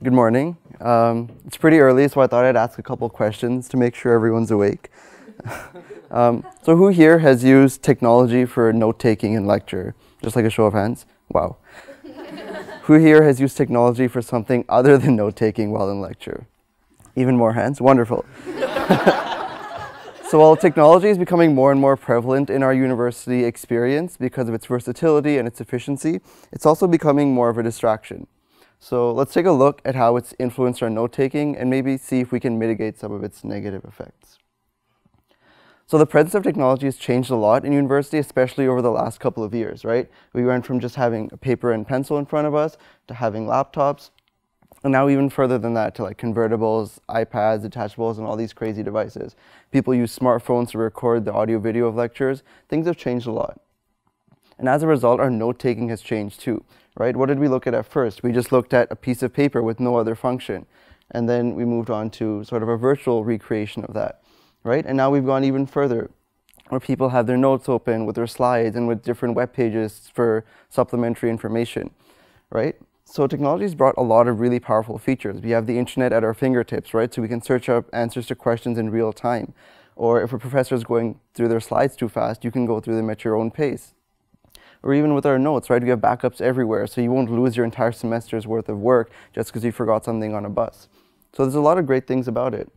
Good morning. It's pretty early, so I thought I'd ask a couple questions to make sure everyone's awake. So who here has used technology for note-taking in lecture? Just like a show of hands? Wow. Who here has used technology for something other than note-taking while in lecture? Even more hands? Wonderful. So while technology is becoming more and more prevalent in our university experience because of its versatility and its efficiency, it's also becoming more of a distraction. So let's take a look at how it's influenced our note-taking and maybe see if we can mitigate some of its negative effects. So the presence of technology has changed a lot in university, especially over the last couple of years, right? We went from just having a paper and pencil in front of us to having laptops, and now even further than that to like convertibles, iPads, detachables, and all these crazy devices. People use smartphones to record the audio video of lectures. Things have changed a lot. And as a result, our note-taking has changed too, right? What did we look at first? We just looked at a piece of paper with no other function. And then we moved on to sort of a virtual recreation of that, right? And now we've gone even further, where people have their notes open with their slides and with different web pages for supplementary information, right? So technology has brought a lot of really powerful features. We have the internet at our fingertips, right? So we can search up answers to questions in real time. Or if a professor is going through their slides too fast, you can go through them at your own pace. Or even with our notes, right? We have backups everywhere, so you won't lose your entire semester's worth of work just because you forgot something on a bus. So there's a lot of great things about it.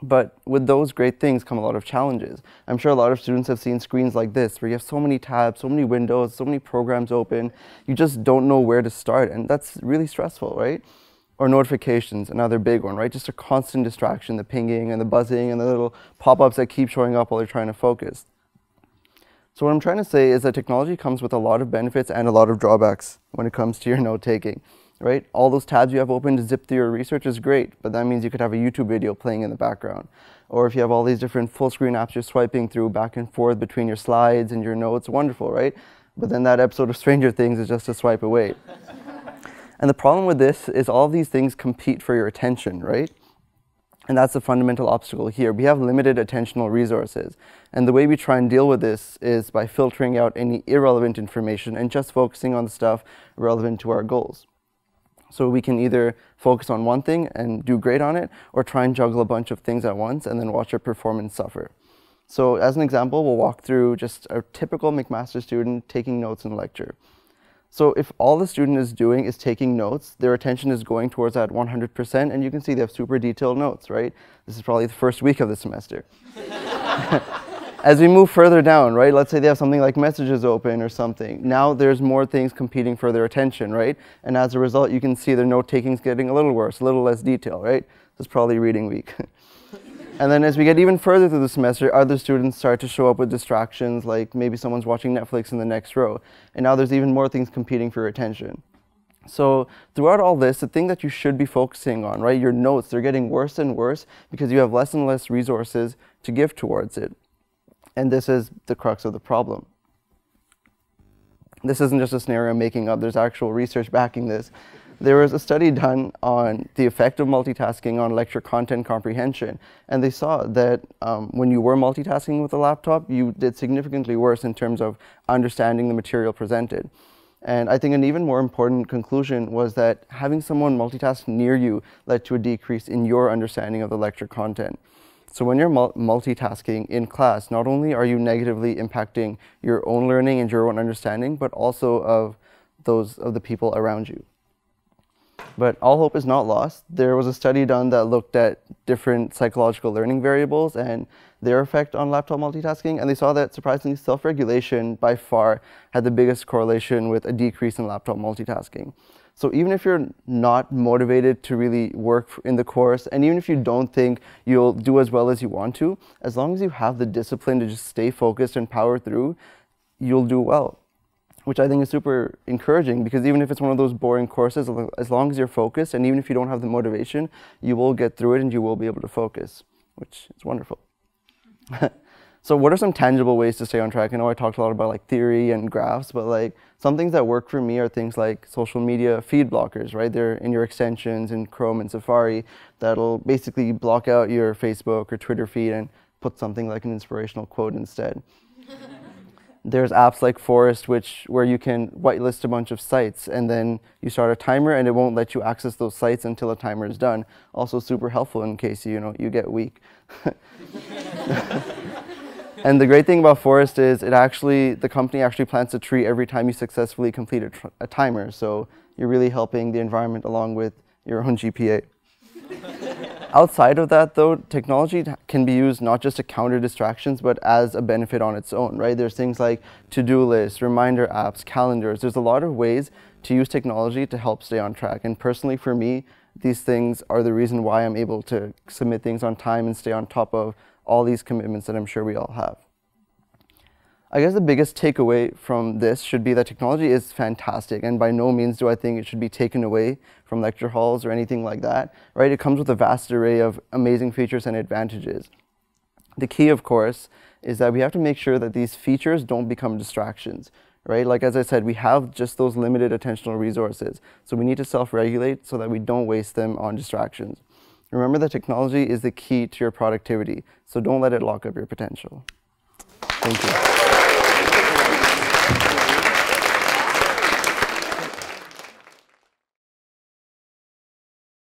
But with those great things come a lot of challenges. I'm sure a lot of students have seen screens like this, where you have so many tabs, so many windows, so many programs open, you just don't know where to start, and that's really stressful, right? Or notifications, another big one, right? Just a constant distraction, the pinging and the buzzing and the little pop-ups that keep showing up while you're trying to focus. So what I'm trying to say is that technology comes with a lot of benefits and a lot of drawbacks when it comes to your note-taking, right? All those tabs you have open to zip through your research is great, but that means you could have a YouTube video playing in the background. Or if you have all these different full-screen apps you're swiping through back and forth between your slides and your notes, wonderful, right? But then that episode of Stranger Things is just a swipe away. And the problem with this is all of these things compete for your attention, right? And that's the fundamental obstacle here. We have limited attentional resources. And the way we try and deal with this is by filtering out any irrelevant information and just focusing on the stuff relevant to our goals. So we can either focus on one thing and do great on it, or try and juggle a bunch of things at once and then watch our performance suffer. So as an example, we'll walk through just a typical McMaster student taking notes in lecture. So if all the student is doing is taking notes, their attention is going towards that 100%, and you can see they have super detailed notes, right? This is probably the first week of the semester. As we move further down, right, let's say they have something like messages open or something. Now there's more things competing for their attention, right? And as a result, you can see their note-taking is getting a little worse, a little less detail, right? This is probably reading week. And then as we get even further through the semester, other students start to show up with distractions, like maybe someone's watching Netflix in the next row. And now there's even more things competing for your attention. So throughout all this, the thing that you should be focusing on, right, your notes, they're getting worse and worse because you have less and less resources to give towards it. And this is the crux of the problem. This isn't just a scenario I'm making up, there's actual research backing this. There was a study done on the effect of multitasking on lecture content comprehension, and they saw that when you were multitasking with a laptop, you did significantly worse in terms of understanding the material presented. And I think an even more important conclusion was that having someone multitask near you led to a decrease in your understanding of the lecture content. So when you're multitasking in class, not only are you negatively impacting your own learning and your own understanding, but also of those of the people around you. But all hope is not lost. There was a study done that looked at different psychological learning variables and their effect on laptop multitasking, and they saw that surprisingly self-regulation by far had the biggest correlation with a decrease in laptop multitasking. So even if you're not motivated to really work in the course, and even if you don't think you'll do as well as you want to, as long as you have the discipline to just stay focused and power through, you'll do well. Which I think is super encouraging, because even if it's one of those boring courses, as long as you're focused, and even if you don't have the motivation, you will get through it and you will be able to focus, which is wonderful. So what are some tangible ways to stay on track? I know I talked a lot about like theory and graphs, but like some things that work for me are things like social media feed blockers, right? They're in your extensions in Chrome and Safari that'll basically block out your Facebook or Twitter feed and put something like an inspirational quote instead. There's apps like Forest, where you can whitelist a bunch of sites, and then you start a timer, and it won't let you access those sites until a timer is done. Also super helpful in case you get weak. And the great thing about Forest is the company actually plants a tree every time you successfully complete a timer. So you're really helping the environment along with your own GPA. Outside of that, though, technology can be used not just to counter distractions, but as a benefit on its own, right? There's things like to-do lists, reminder apps, calendars. There's a lot of ways to use technology to help stay on track. And personally, for me, these things are the reason why I'm able to submit things on time and stay on top of all these commitments that I'm sure we all have. I guess the biggest takeaway from this should be that technology is fantastic, and by no means do I think it should be taken away from lecture halls or anything like that, right? It comes with a vast array of amazing features and advantages. The key, of course, is that we have to make sure that these features don't become distractions, right? Like, as I said, we have just those limited attentional resources, so we need to self-regulate so that we don't waste them on distractions. Remember that technology is the key to your productivity, so don't let it lock up your potential. Thank you.